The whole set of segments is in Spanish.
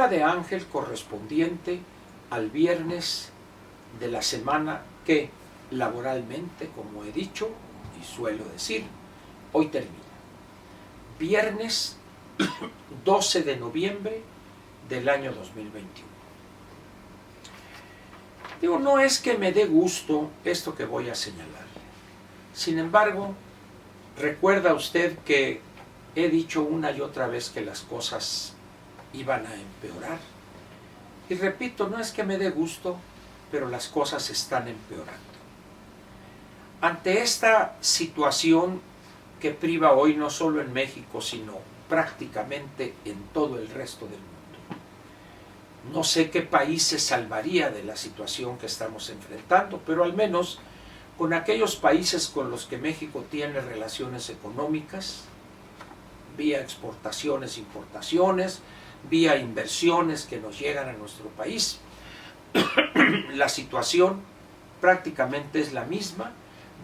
hora de Ángel correspondiente al viernes de la semana que laboralmente, como he dicho y suelo decir, hoy termina. Viernes 12 de noviembre del año 2021. Digo, no es que me dé gusto esto que voy a señalar. Sin embargo, recuerda usted que he dicho una y otra vez que las cosas iban a empeorar. Y repito, no es que me dé gusto, pero las cosas están empeorando. Ante esta situación que priva hoy no solo en México, sino prácticamente en todo el resto del mundo, no sé qué país se salvaría de la situación que estamos enfrentando, pero al menos con aquellos países con los que México tiene relaciones económicas, vía exportaciones, importaciones, vía inversiones que nos llegan a nuestro país, la situación prácticamente es la misma,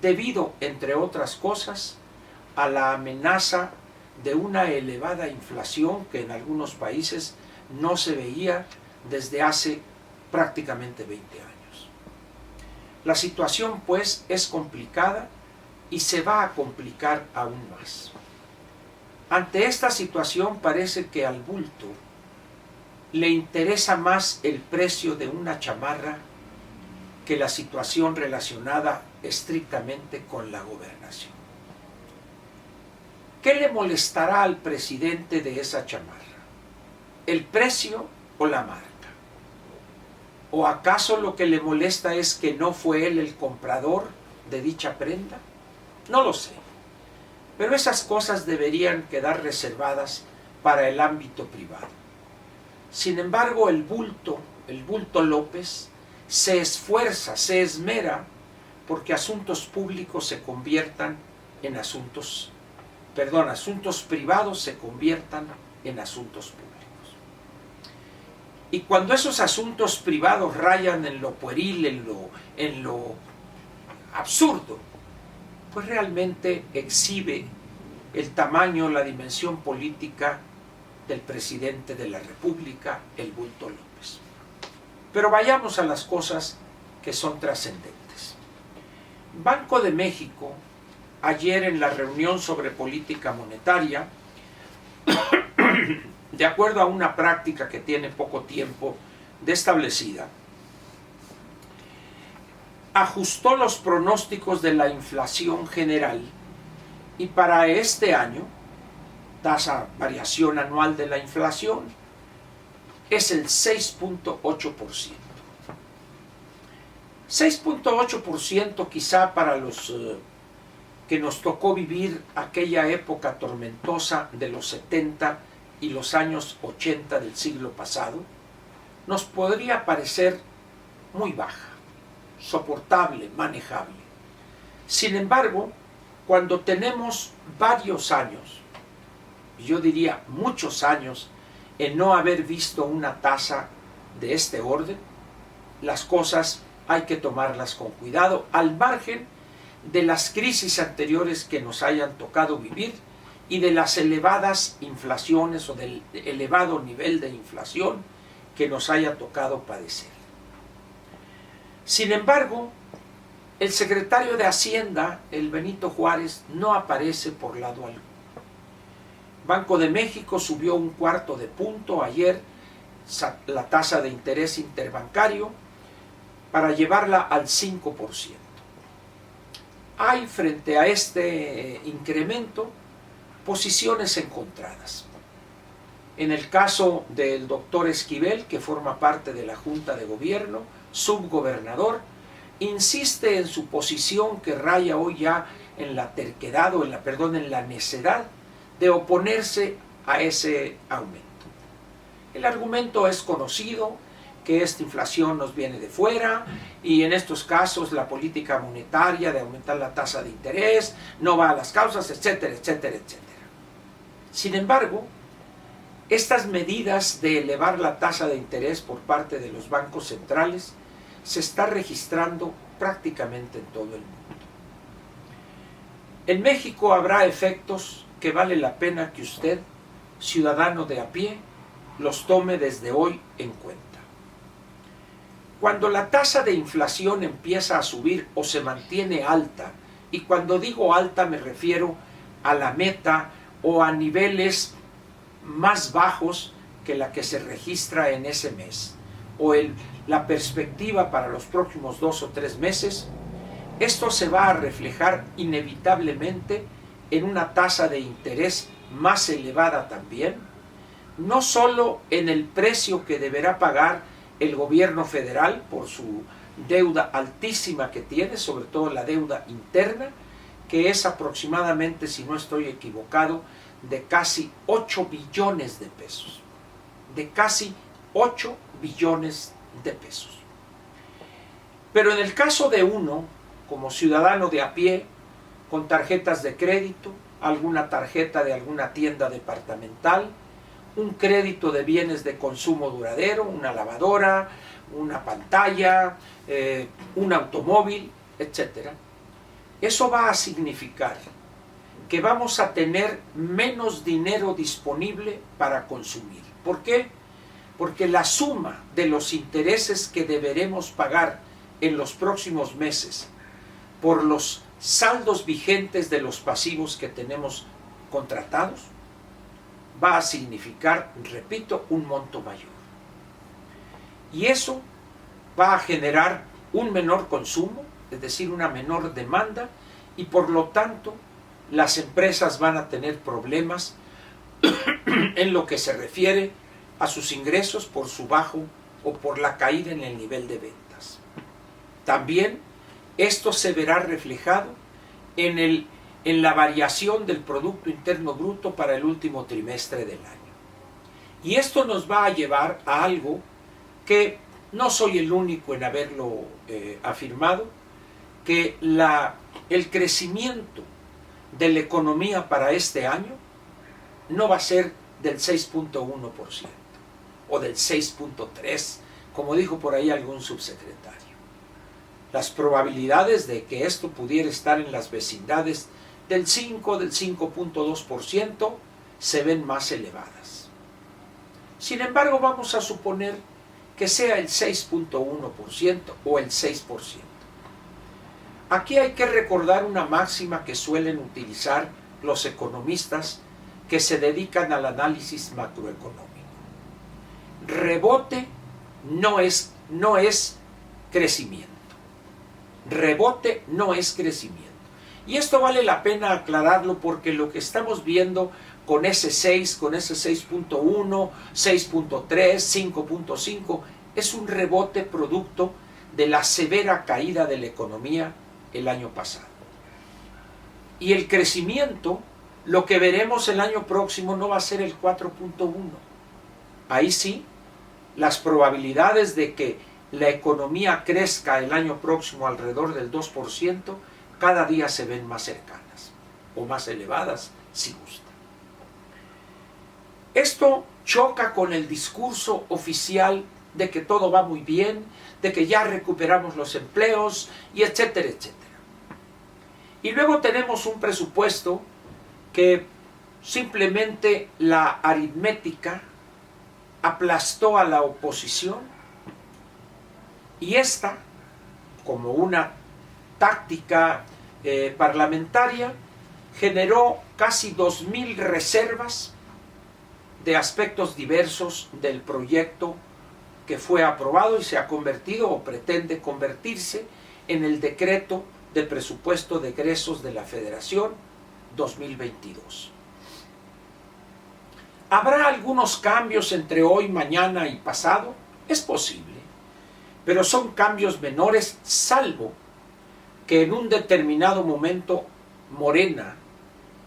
debido, entre otras cosas, a la amenaza de una elevada inflación que en algunos países no se veía desde hace prácticamente 20 años. La situación, pues, es complicada y se va a complicar aún más. Ante esta situación parece que al bulto le interesa más el precio de una chamarra que la situación relacionada estrictamente con la gobernación. ¿Qué le molestará al presidente de esa chamarra? ¿El precio o la marca? ¿O acaso lo que le molesta es que no fue él el comprador de dicha prenda? No lo sé. Pero esas cosas deberían quedar reservadas para el ámbito privado. Sin embargo, el bulto López, se esfuerza, se esmera porque asuntos públicos se conviertan en asuntos privados se conviertan en asuntos públicos. Y cuando esos asuntos privados rayan en lo pueril, en lo absurdo, pues realmente exhibe el tamaño, la dimensión política del presidente de la República, el bulto López. Pero vayamos a las cosas que son trascendentes. Banco de México, ayer en la reunión sobre política monetaria, de acuerdo a una práctica que tiene poco tiempo de establecida, ajustó los pronósticos de la inflación general y para este año, tasa variación anual de la inflación, es el 6.8%. 6.8% quizá para los que nos tocó vivir aquella época tormentosa de los 70 y los años 80 del siglo pasado, nos podría parecer muy baja, soportable, manejable. Sin embargo, cuando tenemos varios años, yo diría muchos años, en no haber visto una tasa de este orden, las cosas hay que tomarlas con cuidado, al margen de las crisis anteriores que nos hayan tocado vivir y de las elevadas inflaciones o del elevado nivel de inflación que nos haya tocado padecer. Sin embargo, el secretario de Hacienda, el Benito Juárez, no aparece por lado alguno. Banco de México subió 1/4 punto ayer la tasa de interés interbancario para llevarla al 5%. Hay frente a este incremento posiciones encontradas. En el caso del doctor Esquivel, que forma parte de la Junta de Gobierno, subgobernador, insiste en su posición que raya hoy ya en la terquedad o en la necedad de oponerse a ese aumento. El argumento es conocido, que esta inflación nos viene de fuera y en estos casos la política monetaria de aumentar la tasa de interés no va a las causas, etcétera, etcétera, etcétera. Sin embargo, estas medidas de elevar la tasa de interés por parte de los bancos centrales se está registrando prácticamente en todo el mundo. En México habrá efectos que vale la pena que usted, ciudadano de a pie, los tome desde hoy en cuenta. Cuando la tasa de inflación empieza a subir o se mantiene alta, y cuando digo alta me refiero a la meta o a niveles más bajos que la que se registra en ese mes, o la perspectiva para los próximos 2 o 3 meses, esto se va a reflejar inevitablemente en una tasa de interés más elevada también, no solo en el precio que deberá pagar el gobierno federal por su deuda altísima que tiene, sobre todo la deuda interna, que es aproximadamente, si no estoy equivocado, de casi 8 billones de pesos. De casi 8 billones de pesos. Pero en el caso de uno, como ciudadano de a pie, con tarjetas de crédito, alguna tarjeta de alguna tienda departamental, un crédito de bienes de consumo duradero, una lavadora, una pantalla, un automóvil, etc. Eso va a significar que vamos a tener menos dinero disponible para consumir. ¿Por qué? Porque la suma de los intereses que deberemos pagar en los próximos meses por los saldos vigentes de los pasivos que tenemos contratados va a significar, repito, un monto mayor. Y eso va a generar un menor consumo, es decir, una menor demanda, y por lo tanto las empresas van a tener problemas en lo que se refiere a sus ingresos por su bajo o por la caída en el nivel de ventas. También esto se verá reflejado en la variación del Producto Interno Bruto para el último trimestre del año. Y esto nos va a llevar a algo que no soy el único en haberlo afirmado, que el crecimiento de la economía para este año no va a ser del 6.1% o del 6.3%, como dijo por ahí algún subsecretario. Las probabilidades de que esto pudiera estar en las vecindades del 5, del 5.2% se ven más elevadas. Sin embargo, vamos a suponer que sea el 6.1% o el 6%. Aquí hay que recordar una máxima que suelen utilizar los economistas que se dedican al análisis macroeconómico. Rebote no es crecimiento. Rebote no es crecimiento. Y esto vale la pena aclararlo porque lo que estamos viendo con ese 6, con ese 6.1, 6.3, 5.5, es un rebote producto de la severa caída de la economía el año pasado. Y el crecimiento, lo que veremos el año próximo no va a ser el 4.1. Ahí sí, las probabilidades de que la economía crezca el año próximo alrededor del 2%, cada día se ven más cercanas o más elevadas, si gusta. Esto choca con el discurso oficial de que todo va muy bien, de que ya recuperamos los empleos, y etcétera, etcétera. Y luego tenemos un presupuesto que simplemente la aritmética aplastó a la oposición, y esta, como una táctica parlamentaria, generó casi 2.000 reservas de aspectos diversos del proyecto que fue aprobado y se ha convertido o pretende convertirse en el decreto de presupuesto de egresos de la Federación 2022. ¿Habrá algunos cambios entre hoy, mañana y pasado? Es posible, pero son cambios menores, salvo que en un determinado momento Morena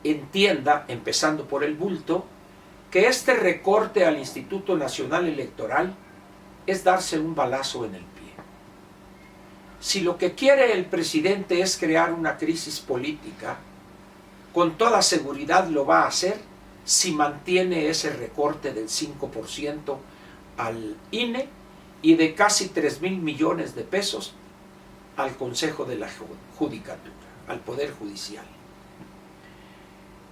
entienda, empezando por el bulto, que este recorte al Instituto Nacional Electoral es darse un balazo en el pie. Si lo que quiere el presidente es crear una crisis política, con toda seguridad lo va a hacer si mantiene ese recorte del 5% al INE y de casi 3.000 millones de pesos al Consejo de la Judicatura, al Poder Judicial.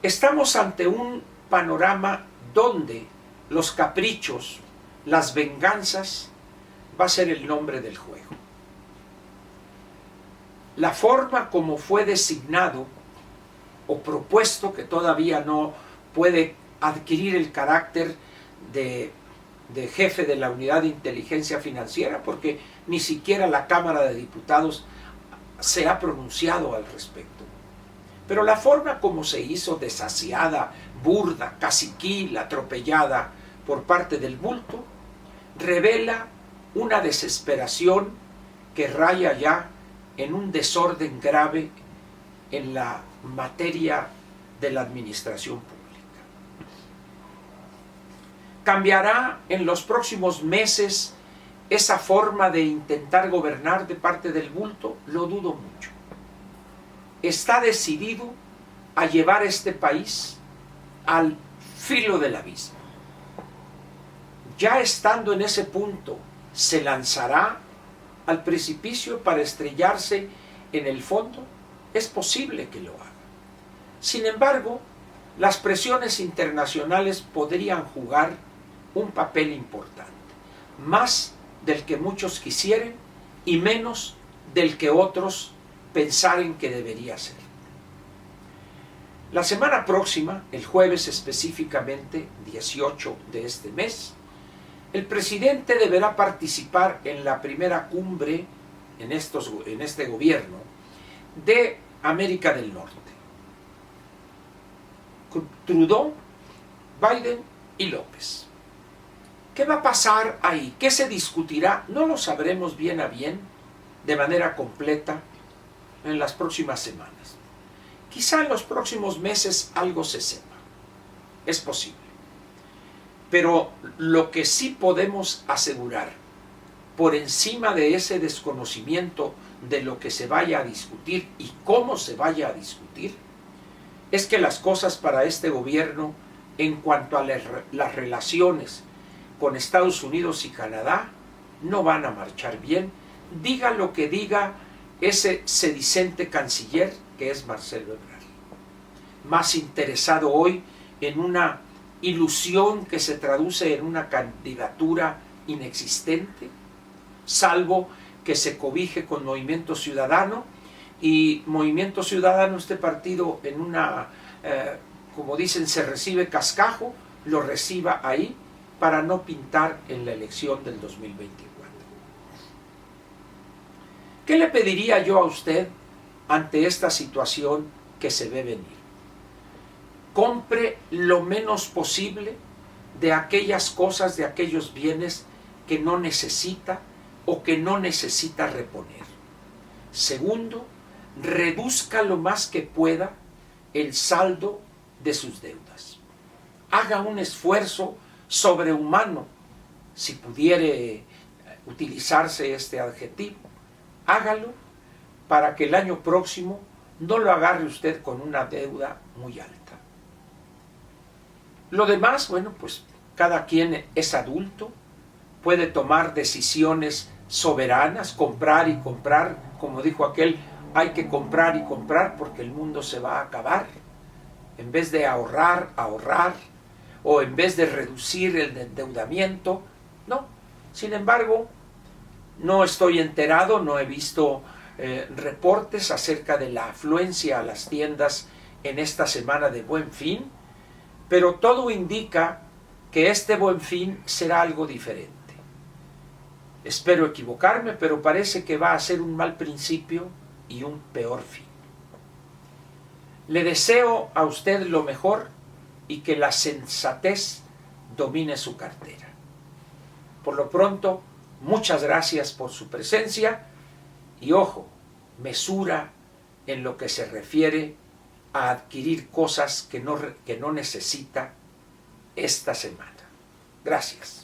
Estamos ante un panorama donde los caprichos, las venganzas, va a ser el nombre del juego. La forma como fue designado o propuesto, que todavía no puede adquirir el carácter de jefe de la Unidad de Inteligencia Financiera, porque ni siquiera la Cámara de Diputados se ha pronunciado al respecto. Pero la forma como se hizo, desasiada, burda, caciquil, atropellada por parte del bulto, revela una desesperación que raya ya en un desorden grave en la materia de la administración pública. ¿Cambiará en los próximos meses esa forma de intentar gobernar de parte del bulto? Lo dudo mucho. Está decidido a llevar este país al filo del abismo. Ya estando en ese punto, ¿se lanzará al precipicio para estrellarse en el fondo? Es posible que lo haga. Sin embargo, las presiones internacionales podrían jugar un papel importante, más del que muchos quisieren y menos del que otros pensaren que debería ser. La semana próxima, el jueves específicamente, 18 de este mes, el presidente deberá participar en la primera cumbre en este gobierno de América del Norte. Trudeau, Biden y López. ¿Qué va a pasar ahí? ¿Qué se discutirá? No lo sabremos bien a bien, de manera completa, en las próximas semanas. Quizá en los próximos meses algo se sepa. Es posible. Pero lo que sí podemos asegurar, por encima de ese desconocimiento de lo que se vaya a discutir y cómo se vaya a discutir, es que las cosas para este gobierno, en cuanto a las relaciones con Estados Unidos y Canadá, no van a marchar bien, diga lo que diga ese sedicente canciller que es Marcelo Ebrard, más interesado hoy en una ilusión que se traduce en una candidatura inexistente, salvo que se cobije con Movimiento Ciudadano, y Movimiento Ciudadano, este partido, en una, como dicen, se recibe cascajo, lo reciba ahí para no pintar en la elección del 2024. ¿Qué le pediría yo a usted ante esta situación que se ve venir? Compre lo menos posible de aquellas cosas, de aquellos bienes que no necesita o que no necesita reponer. Segundo, reduzca lo más que pueda el saldo de sus deudas. Haga un esfuerzo sobrehumano, si pudiere utilizarse este adjetivo. Hágalo para que el año próximo no lo agarre usted con una deuda muy alta. Lo demás, bueno, pues cada quien es adulto, puede tomar decisiones soberanas, comprar y comprar, como dijo aquel, hay que comprar y comprar porque el mundo se va a acabar. En vez de ahorrar, ahorrar, o en vez de reducir el endeudamiento, no. Sin embargo, no estoy enterado, no he visto reportes acerca de la afluencia a las tiendas en esta semana de Buen Fin, pero todo indica que este Buen Fin será algo diferente. Espero equivocarme, pero parece que va a ser un mal principio y un peor fin. Le deseo a usted lo mejor y que la sensatez domine su cartera. Por lo pronto, muchas gracias por su presencia y ojo, mesura en lo que se refiere a adquirir cosas que no necesita esta semana. Gracias.